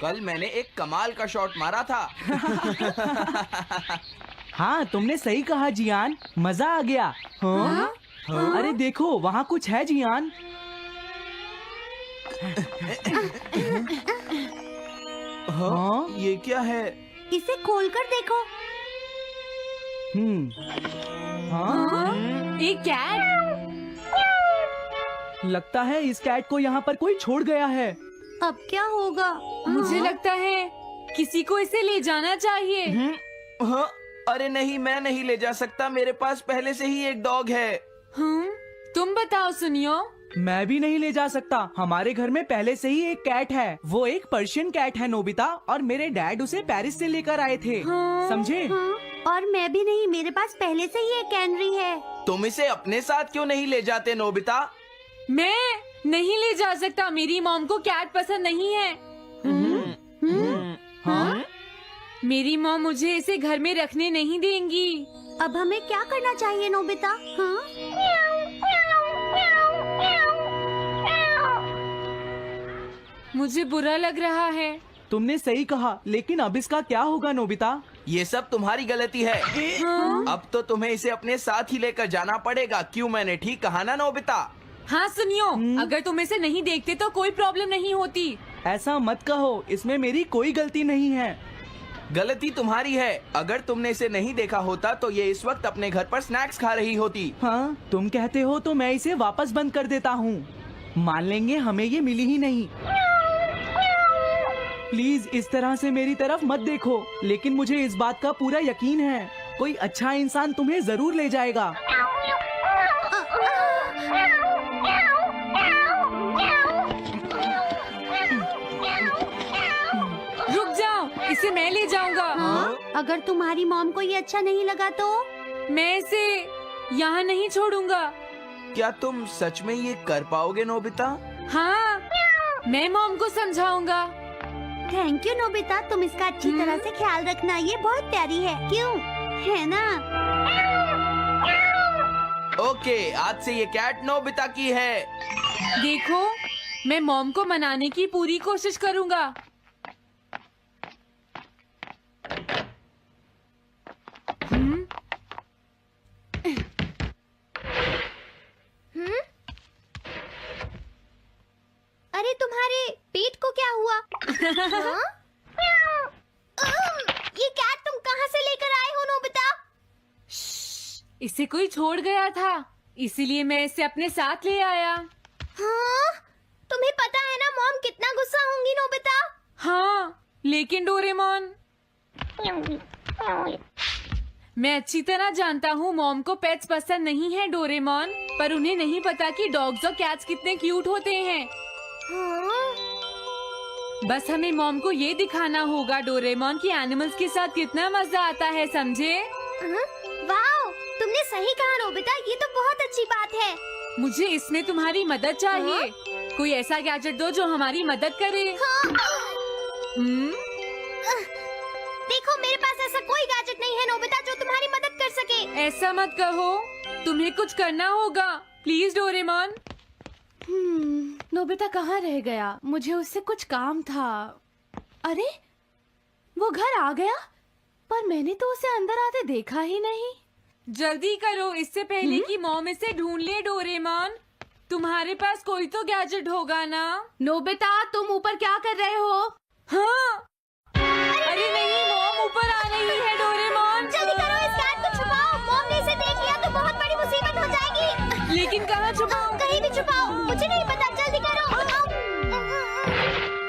कल मैंने एक कमाल का शॉट मारा था। हाँ, तुमने सही कहा जियान, मजा आ गया। हाँ? अरे देखो, वहाँ कुछ है जियान। हाँ? ये क्या है? इसे खोलकर देखो। हाँ? एक कैट। लगता है इस कैट को यहाँ पर कोई छोड़ गया है। अब क्या होगा? मुझे लगता है किसी को इसे ले जाना चाहिए। हाँ? अरे नहीं, मैं नहीं ले जा सकता, मेरे पास पहले से ही एक डॉग है। तुम बताओ सुनियो। मैं भी नहीं ले जा सकता, हमारे घर में पहले से ही एक कैट है। वो एक पर्शियन कैट है नोबिता, और मेरे डैड उसे पेरिस से लेकर आए थे। समझे? और मैं भी नहीं, मेरे पास पहले से ही एक कैनरी है। तुम इसे अपने साथ क्यों नहीं ले जाते नोबिता? मैं नहीं ले जा सकता, मेरी मॉम को कैट पसंद नहीं है। हाँ? मेरी मॉम मुझे इसे घर में रखने नहीं देंगी। अब हमें क्या करना चाहिए नोबिता? हाँ? मुझे बुरा लग रहा है। तुमने सही कहा, लेकिन अब इसका क्या होगा नोबिता? ये सब तुम्हारी गलती है। अब तो तुम्हें इसे अपने साथ ही लेकर जाना पड़ेगा। क्यों, मैंने ठीक कहा ना नोबिता? हाँ सुनियो, अगर तुम इसे नहीं देखते तो कोई प्रॉब्लम नहीं होती। ऐसा मत कहो, इसमें मेरी कोई गलती नहीं है। गलती तुम्हारी है। अगर तुमने इसे नहीं देखा होता तो ये इस वक्त अपने घर पर स्नैक्स खा रही होती। हाँ, तुम कहते हो तो मैं इसे वापस बंद कर देता हूँ। मान लेंगे हमें ये मिली ही नहीं। प्लीज इस तरह से मेरी तरफ मत देखो, लेकिन मुझे इस बात का पूरा यकीन है, कोई अच्छा इंसान तुम्हें जरूर ले जाएगा। रुक जाओ, इसे मैं ले जाऊंगा। अगर तुम्हारी मॉम को ये अच्छा नहीं लगा तो? मैं इसे यहाँ नहीं छोड़ूंगा। क्या तुम सच में ये कर पाओगे नोबिता? हाँ, मैं मॉम को समझाऊंगा। थैंक यू नोबिता, तुम इसका अच्छी तरह से ख्याल रखना, ये बहुत प्यारी है। क्यों, है ना? ओके, आज से ये कैट नोबिता की है। देखो, मैं मॉम को मनाने की पूरी कोशिश करूंगा। अरे तुम्हारे पेट को क्या हुआ? हाँ? ये कैट तुम कहाँ से लेकर आए हो नोबिता? इसे कोई छोड़ गया था, इसीलिए मैं इसे अपने साथ ले आया। हाँ? तुम्हें पता है ना मॉम कितना गुस्सा होंगी नोबिता? हाँ, लेकिन डोरेमोन, मैं अच्छी तरह जानता हूँ मॉम को पेट्स पसंद नहीं है डोरेमोन, पर उन्हें नहीं पता कि डॉग्स और कैट्स कितने क्यूट होते हैं। हाँ? बस हमें मॉम को ये दिखाना होगा डोरेमोन कि एनिमल्स के साथ कितना मजा आता है, समझे? वाओ, तुमने सही कहा नोबिता, ये तो बहुत अच्छी बात है। मुझे इसमें तुम्हारी मदद चाहिए। कोई ऐसा गैजेट दो जो हमारी मदद करे। देखो, मेरे पास ऐसा कोई गैजेट नहीं है नोबिता जो तुम्हारी मदद कर सके। ऐसा मत कहो, तुम्हें कुछ करना होगा, प्लीज डोरेमोन। नोबिता कहाँ रह गया? मुझे उससे कुछ काम था। अरे, वो घर आ गया, पर मैंने तो उसे अंदर आते देखा ही नहीं। जल्दी करो, इससे पहले कि मॉम इसे ढूंढ ले डोरेमोन। तुम्हारे पास कोई तो गैजेट होगा ना? नोबिता, तुम ऊपर क्या कर रहे हो? हाँ, अरे नहीं, मॉम ऊपर आ रही है डोरेमोन। जल्दी करो, इस कैट को छुपाओ, मॉम ने इसे देख लिया तो बहुत बड़ी मुसीबत हो जाएगी। लेकिन कहाँ छुपाऊं? कहीं भी छुपाओ, मुझे नहीं पता, जल्दी करो।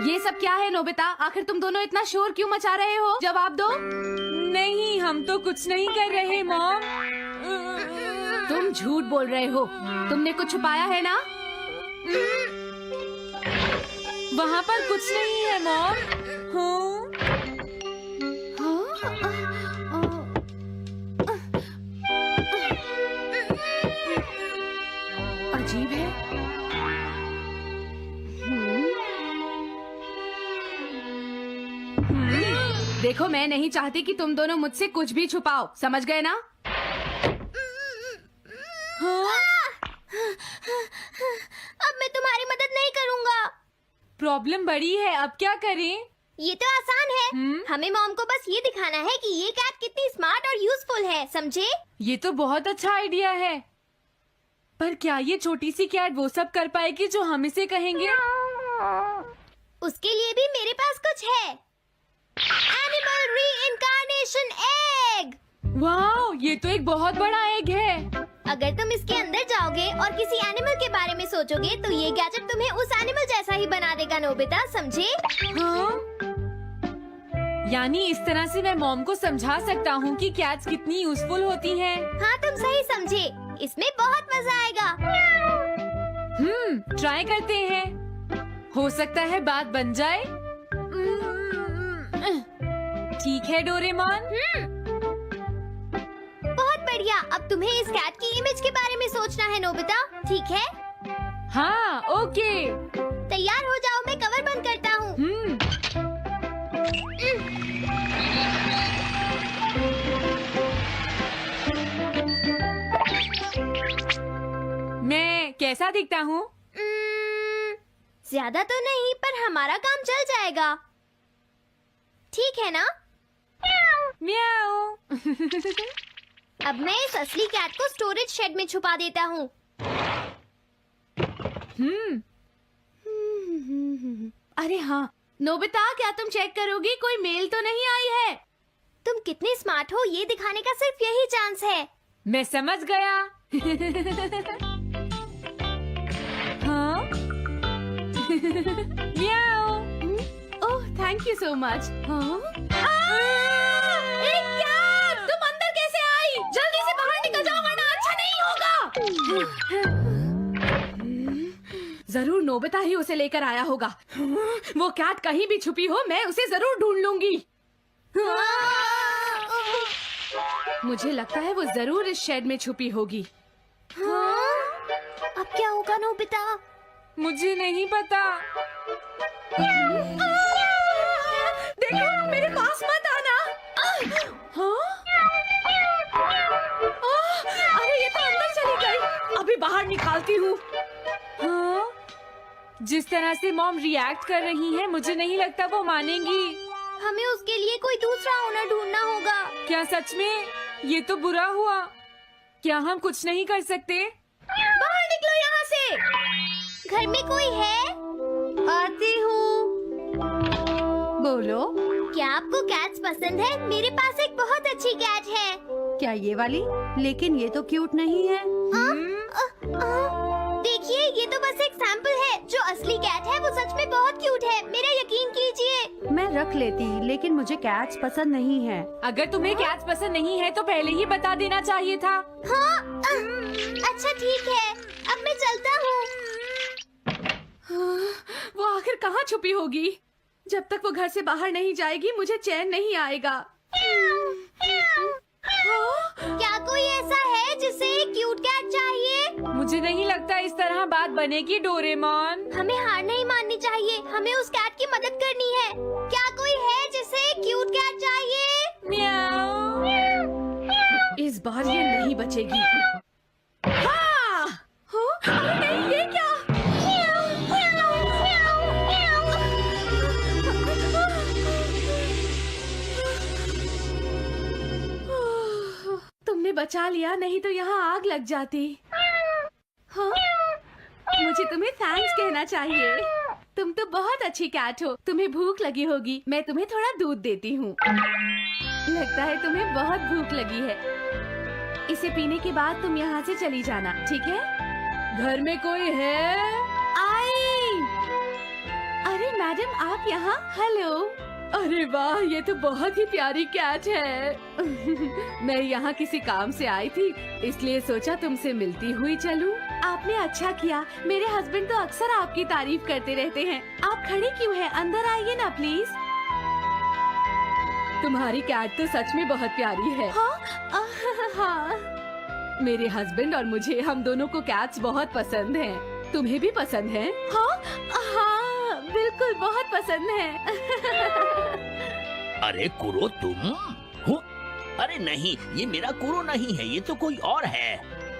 ये सब क्या है नोबिता? आखिर तुम दोनों इतना शोर क्यों मचा रहे हो? जवाब दो। नहीं, हम तो कुछ नहीं कर रहे मॉम। तुम झूठ बोल रहे हो, तुमने कुछ छुपाया है ना? वहाँ पर कुछ नहीं है मॉम। अजीब है। देखो, मैं नहीं चाहती कि तुम दोनों मुझसे कुछ भी छुपाओ, समझ गए ना? अब मैं तुम्हारी मदद नहीं करूँगा। प्रॉब्लम बड़ी है, अब क्या करें? ये तो आसान है। हमें मॉम को बस ये दिखाना है कि ये कैट कितनी स्मार्ट और यूजफुल है, समझे? ये तो बहुत अच्छा आइडिया है, पर क्या ये छोटी सी कैट वो सब कर पाएगी जो हम इसे कहेंगे? उसके लिए भी मेरे पास कुछ है। Animal reincarnation egg. वाह, ये तो एक बहुत बड़ा एग है। अगर तुम इसके अंदर जाओगे और किसी एनिमल के बारे में सोचोगे तो ये गैजेट तुम्हें उस एनिमल जैसा ही बना देगा, नोबिता, समझे? हाँ? यानी इस तरह से मैं मॉम को समझा सकता हूँ कि कैट्स कितनी यूजफुल होती हैं। हाँ, तुम सही समझे। इसमें बहुत मजा आएगा। ट्राई करते हैं। हो सकता है बात बन जाए। ठीक है डोरेमोन। बहुत बढ़िया। अब तुम्हें इस कैट की इमेज के बारे में सोचना है, नोबिता, ठीक है? हाँ, ओके। तैयार हो जाओ, मैं कवर बंद करता हूँ। मैं कैसा दिखता हूँ? ज्यादा तो नहीं, पर हमारा काम चल जाएगा, ठीक है ना? म्याऊ। अब मैं इस असली कैट को स्टोरेज शेड में छुपा देता हूँ। अरे हाँ नोबिता, क्या तुम चेक करोगी कोई मेल तो नहीं आई है? तुम कितने स्मार्ट हो ये दिखाने का सिर्फ यही चांस है। मैं समझ गया। हाँ? म्याऊ। ओह, थैंक यू सो मच। हाँ? तुम अंदर कैसे आई? जल्दी से बाहर निकल जाओ वरना अच्छा नहीं होगा। जरूर नोबिता ही उसे लेकर आया होगा। वो कैट कहीं भी छुपी हो, मैं उसे जरूर ढूंढ लूंगी। मुझे लगता है वो जरूर इस शेड में छुपी होगी। अब क्या होगा नोबिता? मुझे नहीं पता। देखो, मेरे पास मत आना। हाँ? अरे ये तो अंदर चली गई। अभी बाहर निकालती हूँ। हाँ? जिस तरह से मॉम रिएक्ट कर रही है, मुझे नहीं लगता वो मानेंगी। हमें उसके लिए कोई दूसरा ओनर ढूंढना होगा। क्या सच में? ये तो बुरा हुआ। क्या हम कुछ नहीं कर सकते? बाहर निकलो यहाँ से। घर में कोई है? आती हूँ। बोलो, क्या आपको कैट्स पसंद है? मेरे पास एक बहुत अच्छी कैट है। क्या ये वाली? लेकिन ये तो क्यूट नहीं है। देखिए, ये तो बस एक सैंपल है। जो असली कैट है वो सच में बहुत क्यूट है, मेरा यकीन कीजिए। मैं रख लेती, लेकिन मुझे कैट्स पसंद नहीं है। अगर तुम्हें कैट्स पसंद नहीं है तो पहले ही बता देना चाहिए था। हाँ, अच्छा ठीक है, अब मैं चलता हूँ। वो आखिर कहाँ छुपी होगी? जब तक वो घर से बाहर नहीं जाएगी मुझे चैन नहीं आएगा। क्या कोई ऐसा है जिसे एक क्यूट कैट चाहिए? मुझे नहीं लगता इस तरह बात बनेगी डोरेमोन। हमें हार नहीं माननी चाहिए, हमें उस कैट की मदद करनी है। क्या कोई है जिसे एक क्यूट कैट चाहिए? म्याऊ। इस बार ये नहीं बचेगी। हाँ! हाँ? नहीं, ये क्या? तुमने बचा लिया, नहीं तो यहाँ आग लग जाती। हाँ? मुझे तुम्हें थैंक्स कहना चाहिए। तुम तो बहुत अच्छी कैट हो। तुम्हें भूख लगी होगी, मैं तुम्हें थोड़ा दूध देती हूँ। लगता है तुम्हें बहुत भूख लगी है। इसे पीने के बाद तुम यहाँ से चली जाना, ठीक है? घर में कोई है? आई! अरे मैडम, आप यहाँ? हेलो। अरे वाह, ये तो बहुत ही प्यारी कैट है। मैं यहाँ किसी काम से आई थी, इसलिए सोचा तुमसे मिलती हुई चलूं। आपने अच्छा किया। मेरे हस्बैंड तो अक्सर आपकी तारीफ करते रहते हैं। आप खड़े क्यों हैं? अंदर आइए ना प्लीज। तुम्हारी कैट तो सच में बहुत प्यारी है। हाँ? हाँ। मेरे हस्बैंड और मुझे, हम दोनों को कैट्स बहुत पसंद हैं। तुम्हें भी पसंद है? हाँ, हाँ, बिल्कुल बहुत पसंद है। अरे कुरो, तुम हो? अरे नहीं, ये मेरा कुरो नहीं है, ये तो कोई और है।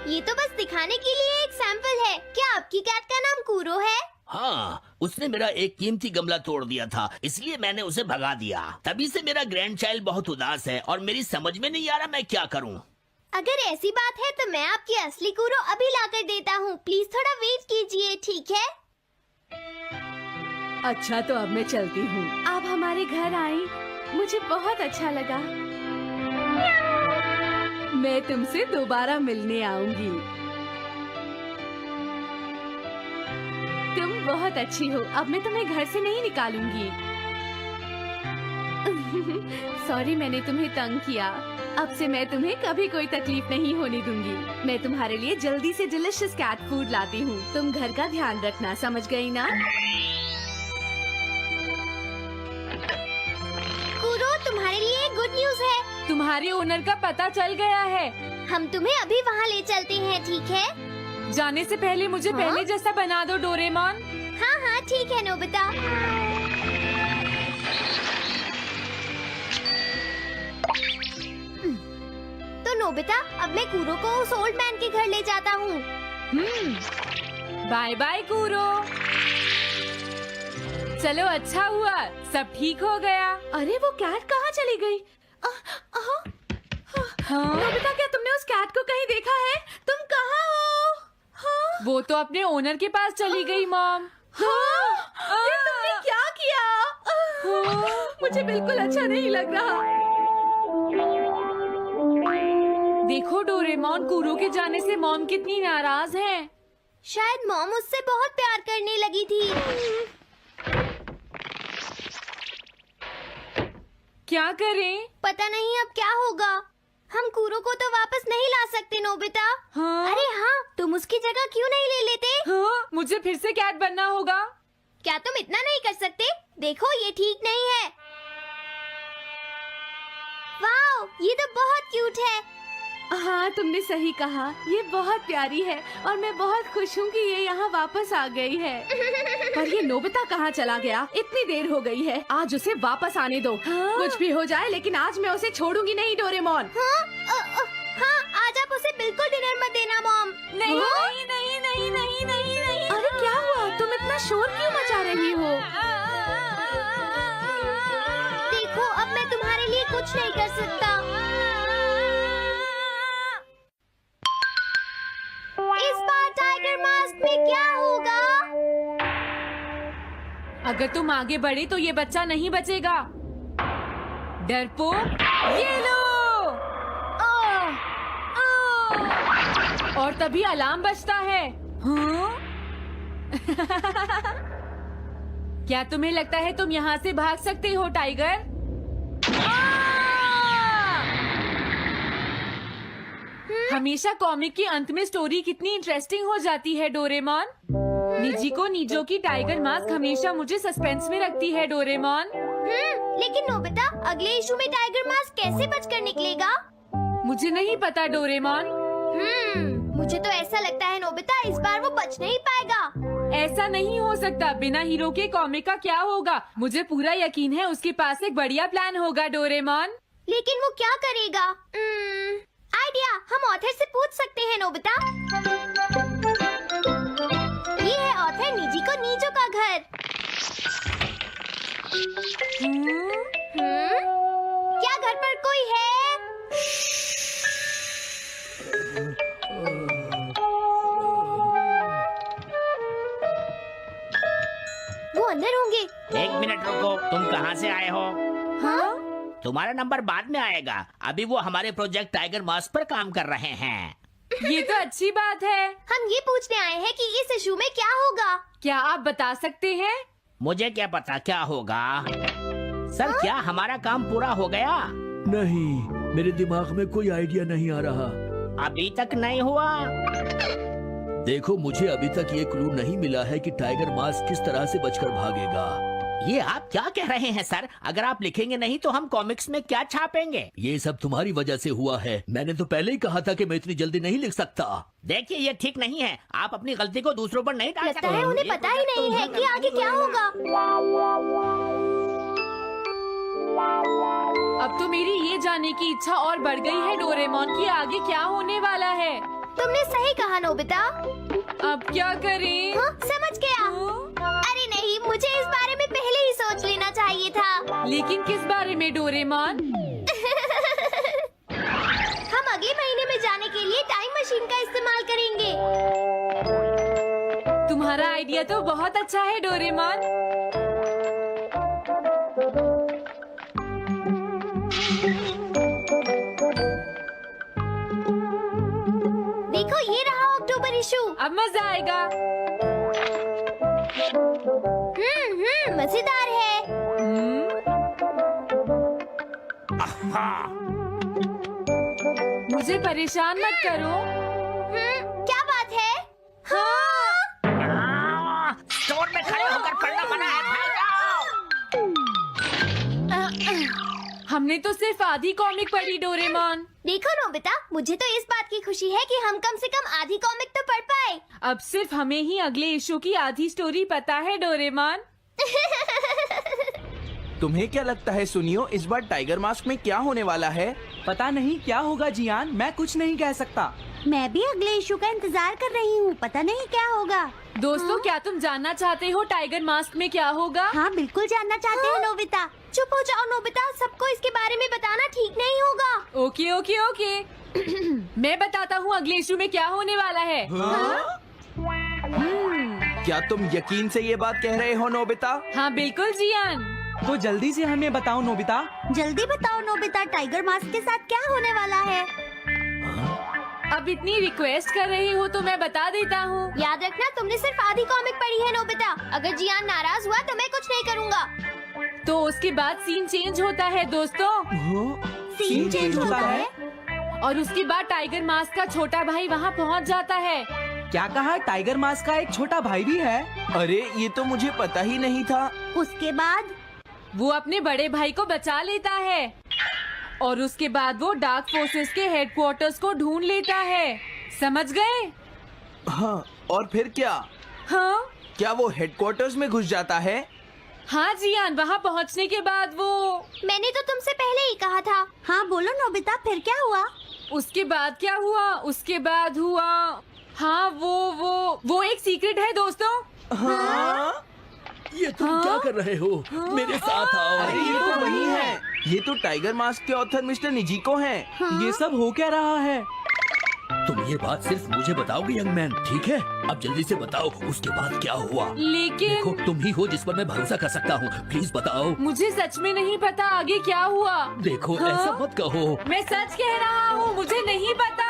ये तो बस दिखाने के लिए एक सैंपल है। क्या आपकी कैट का नाम कूरो है? हाँ, उसने मेरा एक कीमती गमला तोड़ दिया था, इसलिए मैंने उसे भगा दिया। तभी से मेरा ग्रैंड चाइल्ड बहुत उदास है और मेरी समझ में नहीं आ रहा मैं क्या करूँ। अगर ऐसी बात है तो मैं आपकी असली कूरो अभी लाकर देता हूँ। प्लीज थोड़ा वेट कीजिए, ठीक है? अच्छा तो अब मैं चलती हूँ। आप हमारे घर आई, मुझे बहुत अच्छा लगा। मैं तुमसे दोबारा मिलने आऊंगी। तुम बहुत अच्छी हो। अब मैं तुम्हें घर से नहीं निकालूंगी। सॉरी मैंने तुम्हें तंग किया। अब से मैं तुम्हें कभी कोई तकलीफ नहीं होने दूंगी। मैं तुम्हारे लिए जल्दी से डिलिशियस कैट फूड लाती हूँ। तुम घर का ध्यान रखना, समझ गई ना? कूरो, तुम्हारे लिए गुड न्यूज है। तुम्हारे ओनर का पता चल गया है। हम तुम्हें अभी वहाँ ले चलते हैं, ठीक है? जाने से पहले मुझे हाँ? पहले जैसा बना दो डोरेमोन। हाँ हाँ ठीक है नोबिता। तो नोबिता, अब मैं कूरो को उस ओल्ड मैन के घर ले जाता हूँ। बाय बाय कूरो। चलो अच्छा हुआ, सब ठीक हो गया। अरे वो कैट कहाँ चली गई? हाँ? नोबिता, क्या तुमने उस कैट को कहीं देखा है? तुम कहाँ हो? हाँ? वो तो अपने ओनर के पास चली गई मॉम। हाँ? ये तुमने क्या किया? मुझे बिल्कुल अच्छा नहीं लग रहा। देखो डोरेमोन, कूरो के जाने से मॉम कितनी नाराज हैं। शायद मॉम उससे बहुत प्यार करने लगी थी। क्या करें? पता नहीं अब क्या होगा। हम कूरो को तो वापस नहीं ला सकते नोबिता। हाँ? अरे हाँ, तुम उसकी जगह क्यों नहीं ले लेते? हाँ? मुझे फिर से कैट बनना होगा। क्या तुम इतना नहीं कर सकते? देखो ये ठीक नहीं है। वाओ, ये तो बहुत क्यूट है। हाँ तुमने सही कहा, ये बहुत प्यारी है और मैं बहुत खुश हूँ कि ये यहाँ वापस आ गई है। पर ये नोबिता कहाँ चला गया? इतनी देर हो गई है, आज उसे वापस आने दो। हाँ? कुछ भी हो जाए लेकिन आज मैं उसे छोड़ूंगी नहीं डोरेमोन। हाँ, आज आप उसे बिल्कुल डिनर मत देना मॉम। नहीं हाँ? नहीं नहीं नहीं नहीं नहीं नहीं। अरे क्या हुआ? तुम इतना शोर क्यों मचा रही हो? देखो अब मैं तुम्हारे लिए कुछ नहीं कर सकता। इस बार टाइगर मास्क में क्या होगा? अगर तुम आगे बढ़े तो ये बच्चा नहीं बचेगा। डरपोक, ये लो। और तभी अलार्म बजता है। हाँ? क्या तुम्हें लगता है तुम यहाँ से भाग सकते हो टाइगर? हमेशा कॉमिक के अंत में स्टोरी कितनी इंटरेस्टिंग हो जाती है डोरेमोन। निजी को नीजो की टाइगर मास्क हमेशा मुझे सस्पेंस में रखती है डोरेमोन। लेकिन नोबिता, अगले इशू में टाइगर मास्क कैसे बचकर निकलेगा? मुझे नहीं पता डोरेमोन। मुझे तो ऐसा लगता है नोबिता, इस बार वो बच नहीं पाएगा। ऐसा नहीं हो सकता। बिना हीरो के कॉमिक का क्या होगा? मुझे पूरा यकीन है उसके पास एक बढ़िया प्लान होगा डोरेमोन। लेकिन वो क्या करेगा? आइडिया, हम ऑथर से पूछ सकते हैं नोबिता। ये है ऑथर निजी को नीजो का घर। क्या घर पर कोई है? वो अंदर होंगे। एक मिनट रुको, तुम कहाँ से आए हो? हाँ? तुम्हारा नंबर बाद में आएगा। अभी वो हमारे प्रोजेक्ट टाइगर मास्क पर काम कर रहे हैं। ये तो अच्छी बात है। हम ये पूछने आए हैं कि इस इशू में क्या होगा। क्या आप बता सकते हैं? मुझे क्या पता क्या होगा। सर, क्या हमारा काम पूरा हो गया? नहीं, मेरे दिमाग में कोई आइडिया नहीं आ रहा। अभी तक नहीं हुआ। देखो, मुझे अभी तक ये क्लू नहीं मिला है कि टाइगर मास्क किस तरह से बचकर भागेगा। ये आप क्या कह रहे हैं सर? अगर आप लिखेंगे नहीं तो हम कॉमिक्स में क्या छापेंगे? ये सब तुम्हारी वजह से हुआ है। मैंने तो पहले ही कहा था कि मैं इतनी जल्दी नहीं लिख सकता। देखिए, ये ठीक नहीं है। आप अपनी गलती को दूसरों पर नहीं डाल सकते। लगता है उन्हें पता ही नहीं है कि आगे क्या होगा। अब तो मेरी ये जानने की इच्छा और बढ़ गई है डोरेमोन कि आगे क्या होने वाला है। तुमने सही कहा नोबिता। अब क्या करें? हाँ, समझ गया। जी, मुझे इस बारे में पहले ही सोच लेना चाहिए था। लेकिन किस बारे में डोरेमोन? हम अगले महीने में जाने के लिए टाइम मशीन का इस्तेमाल करेंगे। तुम्हारा आइडिया तो बहुत अच्छा है डोरेमोन। देखो, ये रहा अक्टूबर इशू। अब मजा आएगा। मजेदार है। मुझे परेशान मत करो। क्या बात है? स्टोर में खड़े होकर पढ़ना मना है, भाग जाओ। हमने तो सिर्फ आधी कॉमिक पढ़ी डोरेमोन। देखो नोबिता, मुझे तो इस बात की खुशी है कि हम कम से कम आधी कॉमिक तो पढ़ पाए। अब सिर्फ हमें ही अगले इशू की आधी स्टोरी पता है डोरेमोन। तुम्हें क्या लगता है सुनियो, इस बार टाइगर मास्क में क्या होने वाला है? पता नहीं क्या होगा जियान, मैं कुछ नहीं कह सकता। मैं भी अगले इशू का इंतजार कर रही हूँ, पता नहीं क्या होगा। दोस्तों, क्या तुम जानना चाहते हो टाइगर मास्क में क्या होगा? हाँ, बिल्कुल जानना चाहते हैं नोबिता। चुप हो जाओ नोबिता, सबको इसके बारे में बताना ठीक नहीं होगा। Okay okay okay. मैं बताता हूँ अगले इशू में क्या होने वाला है। क्या तुम यकीन से ये बात कह रहे हो नोबिता? हाँ बिल्कुल जियान। तो जल्दी से हमें बताओ नोबिता। जल्दी बताओ नोबिता, टाइगर मास्क के साथ क्या होने वाला है? अब इतनी रिक्वेस्ट कर रही हो तो मैं बता देता हूँ। याद रखना, तुमने सिर्फ आधी कॉमिक पढ़ी है नोबिता। अगर जियान नाराज हुआ तो मैं कुछ नहीं करूँगा। तो उसके बाद सीन चेंज होता है दोस्तों, सीन चेंज होता है? और उसके बाद टाइगर मास्क का छोटा भाई वहाँ पहुँच जाता है। क्या कहा? टाइगर मास्क का एक छोटा भाई भी है? अरे ये तो मुझे पता ही नहीं था। उसके बाद वो अपने बड़े भाई को बचा लेता है और उसके बाद वो डार्क फोर्सेस के हेडक्वार्टर्स को ढूंढ लेता है। समझ गए? हाँ, और फिर क्या? हाँ क्या वो हेडक्वार्टर्स में घुस जाता है? हाँ जियान, वहाँ पहुँचने के बाद वो मैंने तो तुमसे पहले ही कहा था। हाँ बोलो नोबिता, फिर क्या हुआ? उसके बाद क्या हुआ? उसके बाद हुआ, हाँ वो एक सीक्रेट है दोस्तों। हाँ? ये तुम क्या कर रहे हो? मेरे साथ आओ। अरे ये तो वही है, ये तो टाइगर मास्क के ऑथर मिस्टर निजिको हैं। ये सब हो क्या रहा है? तुम ये बात सिर्फ मुझे बताओगे यंग मैन, ठीक है? अब जल्दी से बताओ उसके बाद क्या हुआ। लेकिन देखो, तुम ही हो जिस पर मैं भरोसा कर सकता हूँ, प्लीज बताओ। मुझे सच में नहीं पता आगे क्या हुआ। देखो, हाँ? ऐसा मत कहो। मैं सच कह रहा हूँ, मुझे नहीं पता।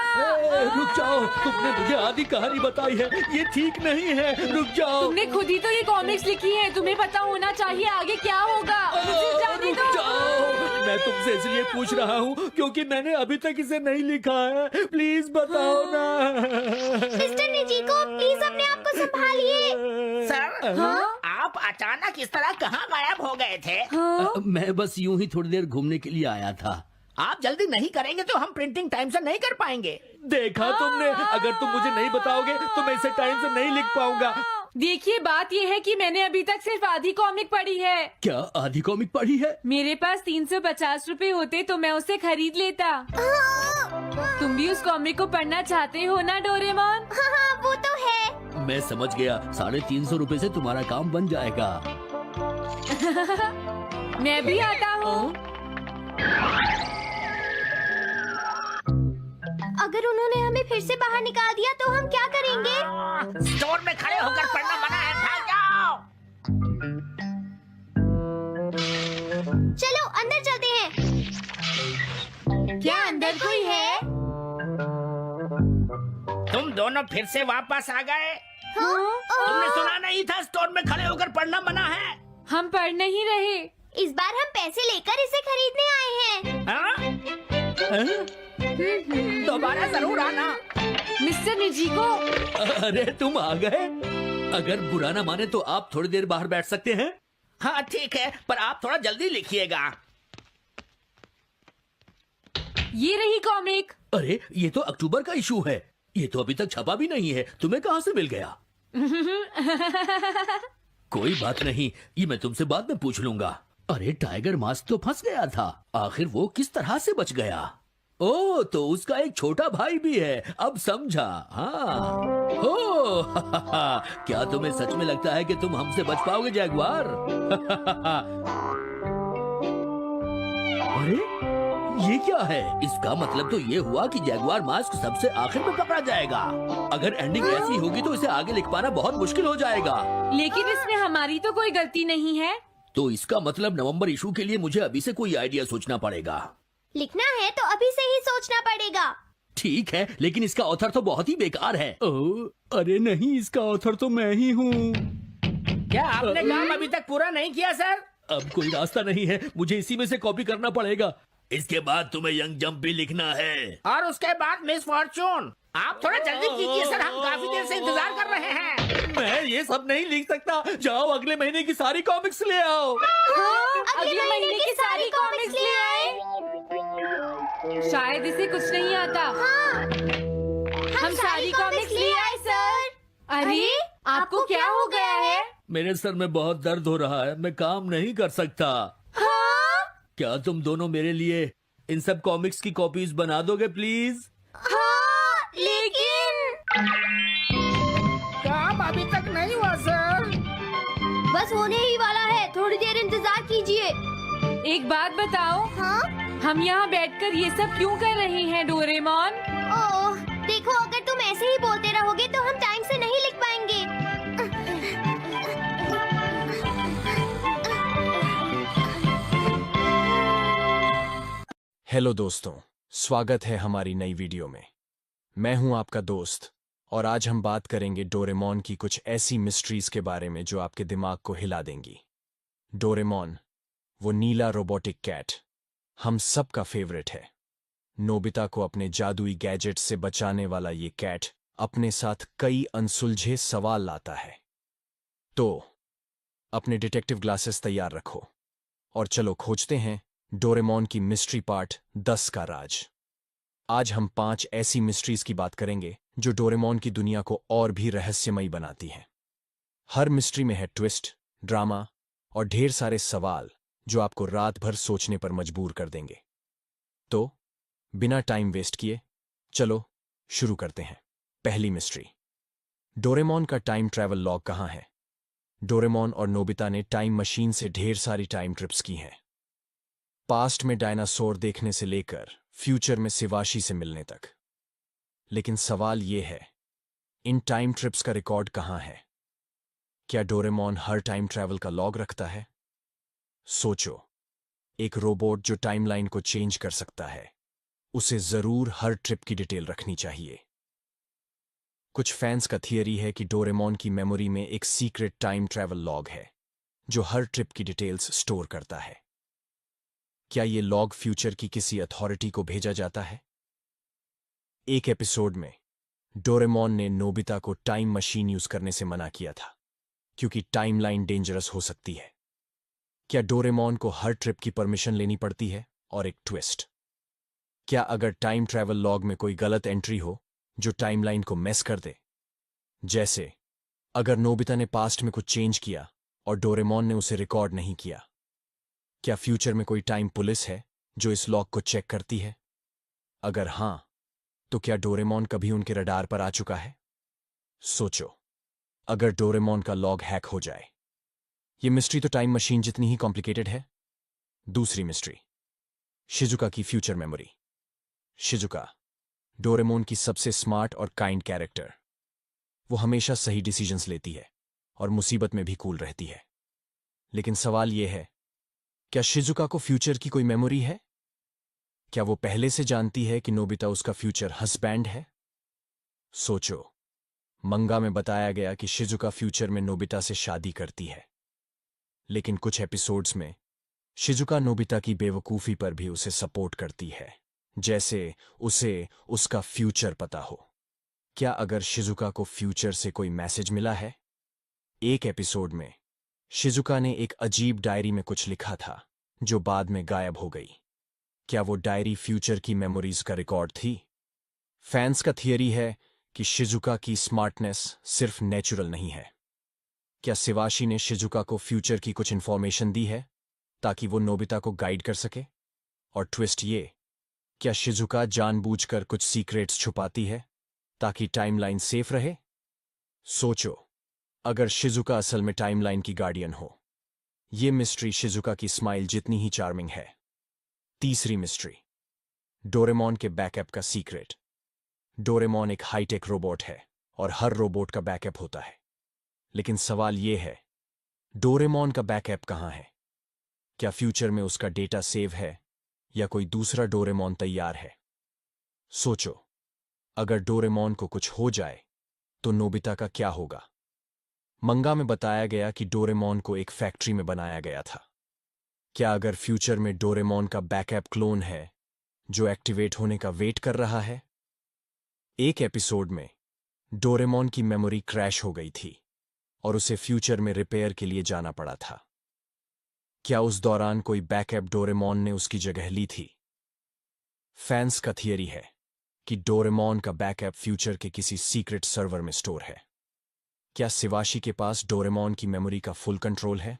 रुक जाओ, तुमने मुझे आधी कहानी बताई है, ये ठीक नहीं है। रुक जाओ। तुमने खुद ही तो ये कॉमिक्स लिखी है, तुम्हें पता होना चाहिए आगे क्या होगा। मुझे जाने रुक दो। जाओ, मैं तुमसे इसलिए पूछ रहा हूँ क्योंकि मैंने अभी तक इसे नहीं लिखा है। प्लीज बताओ ना। मिस्टर निजिको, प्लीज अपने आप को संभालिए। सर, आप अचानक इस तरह कहाँ गायब हो गए थे? मैं बस यूं ही थोड़ी देर घूमने के लिए आया था। आप जल्दी नहीं करेंगे तो हम प्रिंटिंग टाइम से नहीं कर पाएंगे। देखा तुमने, अगर तुम मुझे नहीं बताओगे तो मैं इसे टाइम से नहीं लिख पाऊंगा। देखिए, बात ये है कि मैंने अभी तक सिर्फ आधी कॉमिक पढ़ी है। क्या आधी कॉमिक पढ़ी है? मेरे पास 350 रुपए होते तो मैं उसे खरीद लेता। तुम भी उस कॉमिक को पढ़ना चाहते हो ना डोरेमोन? हाँ, वो तो है। मैं समझ गया, 350 रुपए से तुम्हारा काम बन जाएगा। मैं भी आता हूँ। अगर उन्होंने हमें फिर से बाहर निकाल दिया तो हम क्या करेंगे? स्टोर में खड़े होकर पढ़ना मना है, भाग जाओ। चलो अंदर चलते हैं। क्या अंदर कोई है? तुम दोनों फिर से वापस आ गए। तुमने सुना नहीं था स्टोर में खड़े होकर पढ़ना मना है? हम पढ़ नहीं रहे। इस बार हम पैसे लेकर इसे खरीदने आए हैं। हाँ? दोबारा जरूर आना। मिस्टर निजिको, अरे तुम आ गए। अगर बुरा ना माने तो आप थोड़ी देर बाहर बैठ सकते हैं। हाँ ठीक है, पर आप थोड़ा जल्दी लिखिएगा। ये रही कॉमिक। अरे ये तो अक्टूबर का इशू है, ये तो अभी तक छपा भी नहीं है। तुम्हें कहाँ से मिल गया? कोई बात नहीं, ये मैं तुमसे बाद में पूछ लूंगा। अरे टाइगर मास्क तो फंस गया था, आखिर वो किस तरह से बच गया? ओ, तो उसका एक छोटा भाई भी है, अब समझा। हाँ। ओ, क्या तुम्हें सच में लगता है कि तुम हमसे बच पाओगे जैगुआर? अरे, ये क्या है? इसका मतलब तो ये हुआ कि जैगुआर मास्क सबसे आखिर में पकड़ा जाएगा। अगर एंडिंग ऐसी होगी तो इसे आगे लिख पाना बहुत मुश्किल हो जाएगा। लेकिन इसमें हमारी तो कोई गलती नहीं है। तो इसका मतलब नवंबर इशू के लिए मुझे अभी से कोई आइडिया सोचना पड़ेगा। लिखना है तो अभी से ही सोचना पड़ेगा। ठीक है, लेकिन इसका ऑथर तो बहुत ही बेकार है। अरे नहीं, इसका ऑथर तो मैं ही हूँ। क्या आपने काम अभी तक पूरा नहीं किया सर? अब कोई रास्ता नहीं है, मुझे इसी में से कॉपी करना पड़ेगा। इसके बाद तुम्हें यंग जंप भी लिखना है। और उसके बाद मिस फॉर्चून। आप थोड़ा जल्दी कीजिए सर, हम काफी देर से इंतजार कर रहे हैं। मैं ये सब नहीं लिख सकता। जाओ अगले महीने की सारी कॉमिक्स ले आओ। अगले महीने की सारी कॉमिक्स ले आए। शायद इसे कुछ नहीं आता। हम सारी कॉमिक्स ले आए सर। अरे आपको क्या हो गया है? मेरे सर में बहुत दर्द हो रहा है, मैं काम नहीं कर सकता। क्या तुम दोनों मेरे लिए इन सब कॉमिक्स की कॉपीज बना दोगे प्लीज? लेकिन काम अभी तक नहीं हुआ सर। बस होने ही वाला है, थोड़ी देर इंतजार कीजिए। एक बात बताओ, हाँ? हम यहाँ बैठकर ये सब क्यों कर रहे हैं डोरेमोन? ओह, देखो अगर तुम ऐसे ही बोलते रहोगे तो हम टाइम से नहीं लिख पाएंगे। हेलो दोस्तों, स्वागत है हमारी नई वीडियो में। मैं हूं आपका दोस्त और आज हम बात करेंगे डोरेमोन की कुछ ऐसी मिस्ट्रीज के बारे में जो आपके दिमाग को हिला देंगी। डोरेमोन, वो नीला रोबोटिक कैट, हम सबका फेवरेट है। नोबिता को अपने जादुई गैजेट से बचाने वाला ये कैट अपने साथ कई अनसुलझे सवाल लाता है। तो अपने डिटेक्टिव ग्लासेस तैयार रखो और चलो खोजते हैं डोरेमोन की मिस्ट्री पार्ट 10 का राज। आज हम 5 ऐसी मिस्ट्रीज की बात करेंगे जो डोरेमोन की दुनिया को और भी रहस्यमयी बनाती हैं। हर मिस्ट्री में है ट्विस्ट, ड्रामा और ढेर सारे सवाल जो आपको रात भर सोचने पर मजबूर कर देंगे। तो बिना टाइम वेस्ट किए चलो शुरू करते हैं। पहली मिस्ट्री, डोरेमोन का टाइम ट्रैवल लॉग कहाँ है? डोरेमोन और नोबिता ने टाइम मशीन से ढेर सारी टाइम ट्रिप्स की हैं। पास्ट में डायनासोर देखने से लेकर फ्यूचर में शिवाशी से मिलने तक। लेकिन सवाल यह है, इन टाइम ट्रिप्स का रिकॉर्ड कहाँ है? क्या डोरेमोन हर टाइम ट्रैवल का लॉग रखता है? सोचो, एक रोबोट जो टाइमलाइन को चेंज कर सकता है, उसे जरूर हर ट्रिप की डिटेल रखनी चाहिए। कुछ फैंस का थियरी है कि डोरेमोन की मेमोरी में एक सीक्रेट टाइम ट्रैवल लॉग है जो हर ट्रिप की डिटेल्स स्टोर करता है। क्या ये लॉग फ्यूचर की किसी अथॉरिटी को भेजा जाता है? एक एपिसोड में डोरेमोन ने नोबिता को टाइम मशीन यूज करने से मना किया था क्योंकि टाइमलाइन डेंजरस हो सकती है। क्या डोरेमोन को हर ट्रिप की परमिशन लेनी पड़ती है? और एक ट्विस्ट, क्या अगर टाइम ट्रैवल लॉग में कोई गलत एंट्री हो जो टाइमलाइन को मेस कर दे? जैसे अगर नोबिता ने पास्ट में कुछ चेंज किया और डोरेमोन ने उसे रिकॉर्ड नहीं किया। क्या फ्यूचर में कोई टाइम पुलिस है जो इस लॉग को चेक करती है? अगर हां, तो क्या डोरेमोन कभी उनके रडार पर आ चुका है? सोचो, अगर डोरेमोन का लॉग हैक हो जाए। ये मिस्ट्री तो टाइम मशीन जितनी ही कॉम्प्लिकेटेड है। दूसरी मिस्ट्री, शिजुका की फ्यूचर मेमोरी। शिजुका, डोरेमोन की सबसे स्मार्ट और काइंड कैरेक्टर। वो हमेशा सही डिसीजंस लेती है और मुसीबत में भी कूल रहती है। लेकिन सवाल यह है, क्या शिजुका को फ्यूचर की कोई मेमोरी है? क्या वो पहले से जानती है कि नोबिता उसका फ्यूचर हस्बैंड है? सोचो, मंगा में बताया गया कि शिजुका फ्यूचर में नोबिता से शादी करती है, लेकिन कुछ एपिसोड्स में शिजुका नोबिता की बेवकूफी पर भी उसे सपोर्ट करती है, जैसे उसे उसका फ्यूचर पता हो। क्या अगर शिजुका को फ्यूचर से कोई मैसेज मिला है? एक एपिसोड में शिजुका ने एक अजीब डायरी में कुछ लिखा था जो बाद में गायब हो गई। क्या वो डायरी फ्यूचर की मेमोरीज का रिकॉर्ड थी? फैंस का थियरी है कि शिजुका की स्मार्टनेस सिर्फ नेचुरल नहीं है। क्या शिवाशी ने शिजुका को फ्यूचर की कुछ इंफॉर्मेशन दी है ताकि वो नोबिता को गाइड कर सके? और ट्विस्ट ये, क्या शिजुका जानबूझकर कुछ सीक्रेट्स छुपाती है ताकि टाइमलाइन सेफ रहे? सोचो, अगर शिजुका असल में टाइमलाइन की गार्डियन हो। ये मिस्ट्री शिजुका की स्माइल जितनी ही चार्मिंग है। तीसरी मिस्ट्री, डोरेमोन के बैकअप का सीक्रेट। डोरेमोन एक हाईटेक रोबोट है और हर रोबोट का बैकअप होता है, लेकिन सवाल ये है, डोरेमोन का बैकअप कहाँ है? क्या फ्यूचर में उसका डेटा सेव है या कोई दूसरा डोरेमोन तैयार है? सोचो, अगर डोरेमोन को कुछ हो जाए तो नोबिता का क्या होगा? मंगा में बताया गया कि डोरेमोन को एक फैक्ट्री में बनाया गया था। क्या अगर फ्यूचर में डोरेमोन का बैकअप क्लोन है जो एक्टिवेट होने का वेट कर रहा है? एक एपिसोड में डोरेमोन की मेमोरी क्रैश हो गई थी और उसे फ्यूचर में रिपेयर के लिए जाना पड़ा था। क्या उस दौरान कोई बैकअप डोरेमोन ने उसकी जगह ली थी? फैंस का थियरी है कि डोरेमोन का बैकअप फ्यूचर के किसी सीक्रेट सर्वर में स्टोर है। क्या शिवाशी के पास डोरेमोन की मेमोरी का फुल कंट्रोल है?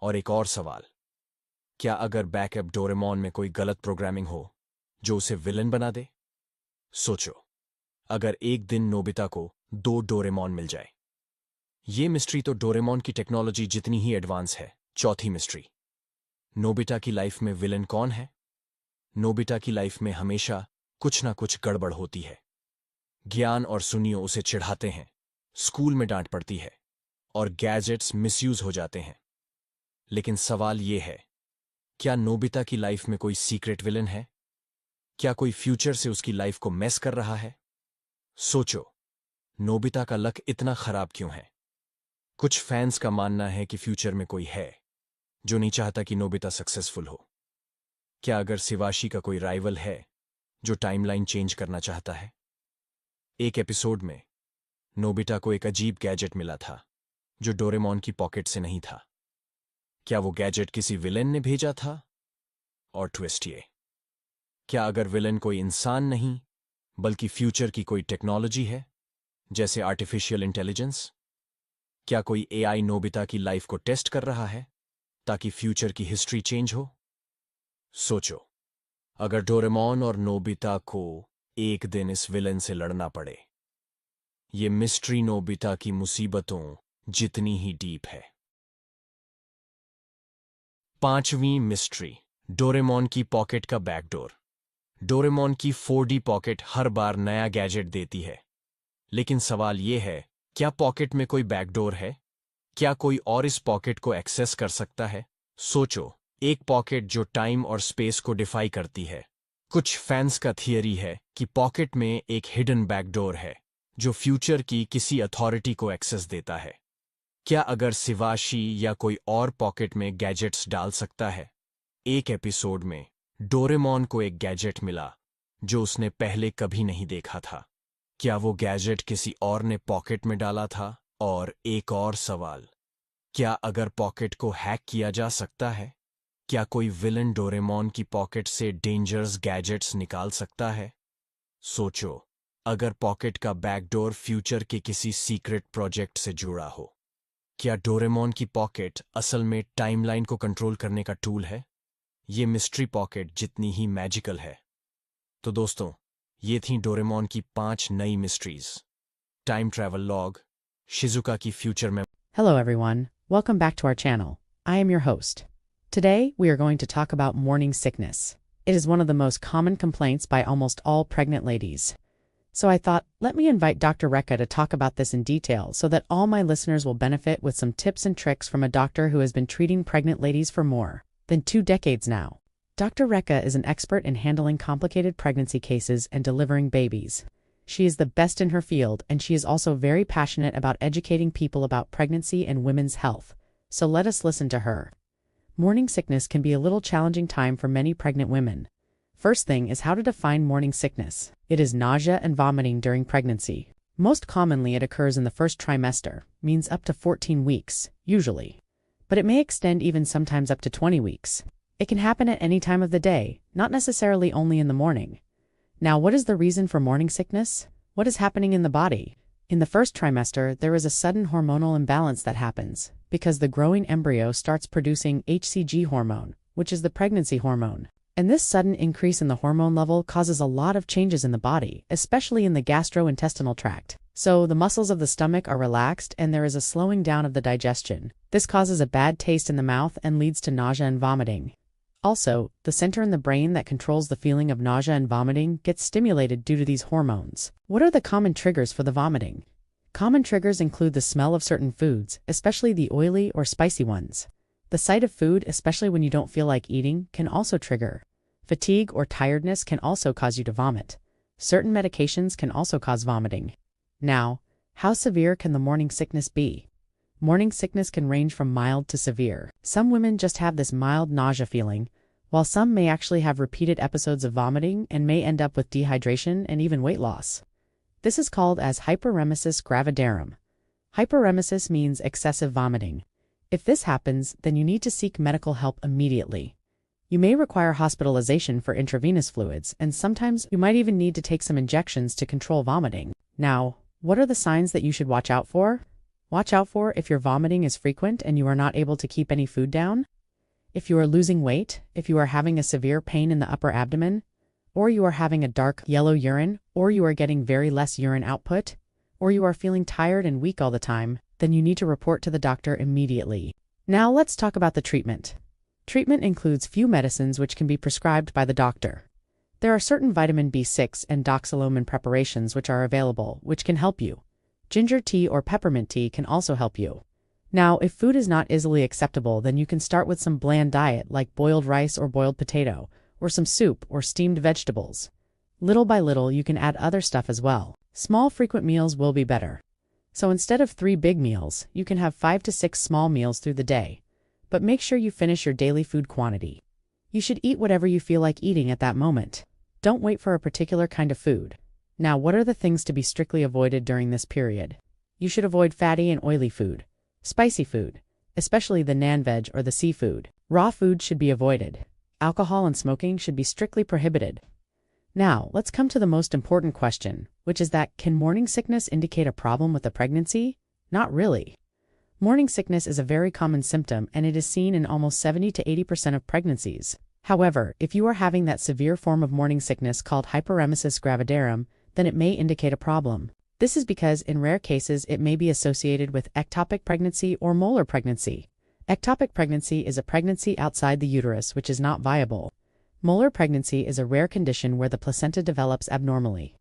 और एक और सवाल, क्या अगर बैकअप डोरेमोन में कोई गलत प्रोग्रामिंग हो जो उसे विलन बना दे? सोचो, अगर एक दिन नोबिता को 2 डोरेमोन मिल जाए। ये मिस्ट्री तो डोरेमोन की टेक्नोलॉजी जितनी ही एडवांस है। चौथी मिस्ट्री, नोबिता की लाइफ में विलन कौन है? नोबिता की लाइफ में हमेशा कुछ ना कुछ गड़बड़ होती है। ज्ञान और सुनियो उसे चिढ़ाते हैं, स्कूल में डांट पड़ती है और गैजेट्स मिसयूज हो जाते हैं। लेकिन सवाल ये है, क्या नोबिता की लाइफ में कोई सीक्रेट विलन है? क्या कोई फ्यूचर से उसकी लाइफ को मेस कर रहा है? सोचो, नोबिता का लक इतना खराब क्यों है? कुछ फैंस का मानना है कि फ्यूचर में कोई है जो नहीं चाहता कि नोबिता सक्सेसफुल हो। क्या अगर शिवाशी का कोई राइवल है जो टाइमलाइन चेंज करना चाहता है? एक एपिसोड में नोबिता को एक अजीब गैजेट मिला था जो डोरेमोन की पॉकेट से नहीं था। क्या वो गैजेट किसी विलेन ने भेजा था? और ट्विस्ट ये, क्या अगर विलेन कोई इंसान नहीं बल्कि फ्यूचर की कोई टेक्नोलॉजी है, जैसे आर्टिफिशियल इंटेलिजेंस? क्या कोई एआई नोबिता की लाइफ को टेस्ट कर रहा है ताकि फ्यूचर की हिस्ट्री चेंज हो? सोचो, अगर डोरेमोन और नोबिता को एक दिन इस विलन से लड़ना पड़े। ये मिस्ट्री नोबिता की मुसीबतों जितनी ही डीप है। पांचवीं मिस्ट्री, डोरेमोन की पॉकेट का बैकडोर। डोरेमोन की 4D पॉकेट हर बार नया गैजेट देती है, लेकिन सवाल यह है, क्या पॉकेट में कोई बैकडोर है? क्या कोई और इस पॉकेट को एक्सेस कर सकता है? सोचो, एक पॉकेट जो टाइम और स्पेस को डिफाई करती है। कुछ फैंस का थियरी है कि पॉकेट में एक हिडन बैकडोर है जो फ्यूचर की किसी अथॉरिटी को एक्सेस देता है। क्या अगर शिवाशी या कोई और पॉकेट में गैजेट्स डाल सकता है? एक एपिसोड में डोरेमोन को एक गैजेट मिला जो उसने पहले कभी नहीं देखा था। क्या वो गैजेट किसी और ने पॉकेट में डाला था? और एक और सवाल, क्या अगर पॉकेट को हैक किया जा सकता है? क्या कोई विलन डोरेमोन की पॉकेट से डेंजरस गैजेट्स निकाल सकता है? सोचो, अगर पॉकेट का बैकडोर फ्यूचर के किसी सीक्रेट प्रोजेक्ट से जुड़ा हो। क्या डोरेमोन की पॉकेट असल में टाइमलाइन को कंट्रोल करने का टूल है? ये मिस्ट्री पॉकेट जितनी ही मैजिकल है। तो दोस्तों, ये थी डोरेमोन की 5 नई mysteries. Time travel log, Shizuka की फ्यूचर में। Hello everyone, welcome back to our channel. I am your host. Today we are going to talk about morning sickness. It is one of the most common complaints by almost all pregnant ladies. So I thought, let me invite Dr. Rekha to talk about this in detail so that all my listeners will benefit with some tips and tricks from a doctor who has been treating pregnant ladies for more than 2 decades now. Dr. Rekha is an expert in handling complicated pregnancy cases and delivering babies. She is the best in her field, and she is also very passionate about educating people about pregnancy and women's health. So let us listen to her. Morning sickness can be a little challenging time for many pregnant women. First thing is how to define morning sickness. It is nausea and vomiting during pregnancy. Most commonly it occurs in the first trimester, means up to 14 weeks, usually. But it may extend even sometimes up to 20 weeks. It can happen at any time of the day, not necessarily only in the morning. Now, what is the reason for morning sickness? What is happening in the body? In the first trimester, there is a sudden hormonal imbalance that happens because the growing embryo starts producing HCG hormone, which is the pregnancy hormone. And this sudden increase in the hormone level causes a lot of changes in the body, especially in the gastrointestinal tract. So the muscles of the stomach are relaxed and there is a slowing down of the digestion. This causes a bad taste in the mouth and leads to nausea and vomiting. Also, the center in the brain that controls the feeling of nausea and vomiting gets stimulated due to these hormones. What are the common triggers for the vomiting? Common triggers include the smell of certain foods, especially the oily or spicy ones. The sight of food, especially when you don't feel like eating, can also trigger. Fatigue or tiredness can also cause you to vomit. Certain medications can also cause vomiting. Now, how severe can the morning sickness be? Morning sickness can range from mild to severe. Some women just have this mild nausea feeling, while some may actually have repeated episodes of vomiting and may end up with dehydration and even weight loss. This is called as hyperemesis gravidarum. Hyperemesis means excessive vomiting. If this happens, then you need to seek medical help immediately. You may require hospitalization for intravenous fluids, and sometimes you might even need to take some injections to control vomiting. Now, what are the signs that you should watch out for? Watch out for if your vomiting is frequent and you are not able to keep any food down, if you are losing weight, if you are having a severe pain in the upper abdomen, or you are having a dark yellow urine, or you are getting very less urine output, or you are feeling tired and weak all the time, then you need to report to the doctor immediately. Now let's talk about the treatment. Treatment includes few medicines which can be prescribed by the doctor. There are certain vitamin B6 and doxylamine preparations which are available, which can help you. Ginger tea or peppermint tea can also help you. Now, if food is not easily acceptable, then you can start with some bland diet like boiled rice or boiled potato, or some soup or steamed vegetables. Little by little, you can add other stuff as well. Small frequent meals will be better. So instead of 3 big meals, you can have 5 to 6 small meals through the day. But make sure you finish your daily food quantity. You should eat whatever you feel like eating at that moment. Don't wait for a particular kind of food. Now, what are the things to be strictly avoided during this period? You should avoid fatty and oily food, spicy food, especially the non-veg or the seafood. Raw food should be avoided. Alcohol and smoking should be strictly prohibited. Now, let's come to the most important question, which is that can morning sickness indicate a problem with the pregnancy? Not really. Morning sickness is a very common symptom and it is seen in almost 70 to 80% of pregnancies. However, if you are having that severe form of morning sickness called hyperemesis gravidarum, then it may indicate a problem. This is because in rare cases it may be associated with ectopic pregnancy or molar pregnancy. Ectopic pregnancy is a pregnancy outside the uterus which is not viable. Molar pregnancy is a rare condition where the placenta develops abnormally.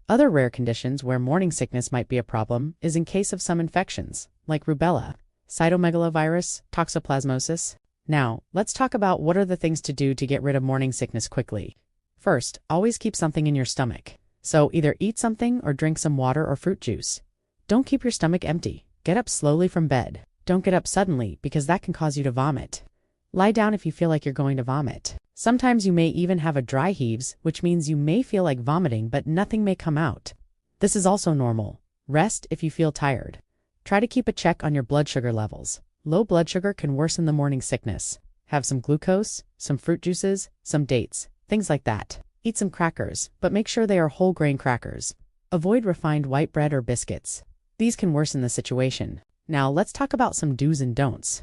Other rare conditions where morning sickness might be a problem is in case of some infections, like rubella, cytomegalovirus, toxoplasmosis. Now, let's talk about what are the things to do to get rid of morning sickness quickly. First, always keep something in your stomach. So either eat something or drink some water or fruit juice. Don't keep your stomach empty. Get up slowly from bed. Don't get up suddenly because that can cause you to vomit. Lie down if you feel like you're going to vomit. Sometimes you may even have a dry heaves, which means you may feel like vomiting but nothing may come out. This is also normal. Rest if you feel tired. Try to keep a check on your blood sugar levels. Low blood sugar can worsen the morning sickness. Have some glucose, some fruit juices, some dates, things like that. Eat some crackers, but make sure they are whole grain crackers. Avoid refined white bread or biscuits. These can worsen the situation. Now let's talk about some do's and don'ts.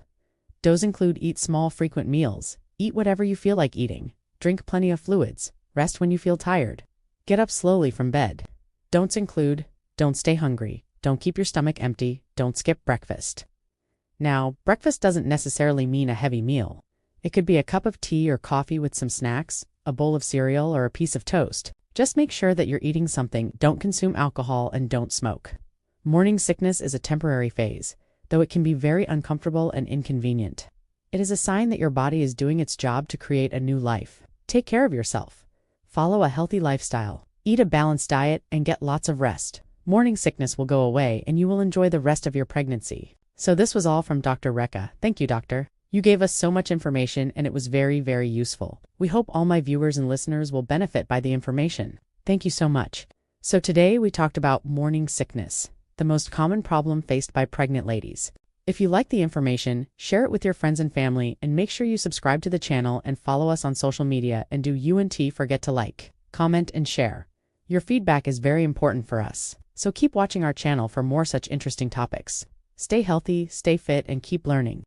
Do's include eat small frequent meals, eat whatever you feel like eating, drink plenty of fluids, rest when you feel tired, get up slowly from bed. Don'ts include, don't stay hungry, don't keep your stomach empty, don't skip breakfast. Now, breakfast doesn't necessarily mean a heavy meal. It could be a cup of tea or coffee with some snacks, a bowl of cereal, or a piece of toast. Just make sure that you're eating something, don't consume alcohol, and don't smoke. Morning sickness is a temporary phase, though it can be very uncomfortable and inconvenient. It is a sign that your body is doing its job to create a new life. Take care of yourself. Follow a healthy lifestyle. Eat a balanced diet and get lots of rest. Morning sickness will go away and you will enjoy the rest of your pregnancy. So this was all from Dr. Rekha. Thank you, doctor. You gave us so much information and it was very, very useful. We hope all my viewers and listeners will benefit by the information. Thank you so much. So today we talked about morning sickness, the most common problem faced by pregnant ladies. If you like the information, share it with your friends and family and make sure you subscribe to the channel and follow us on social media and do UNT forget to like, comment and share. Your feedback is very important for us. So keep watching our channel for more such interesting topics. Stay healthy, stay fit and keep learning.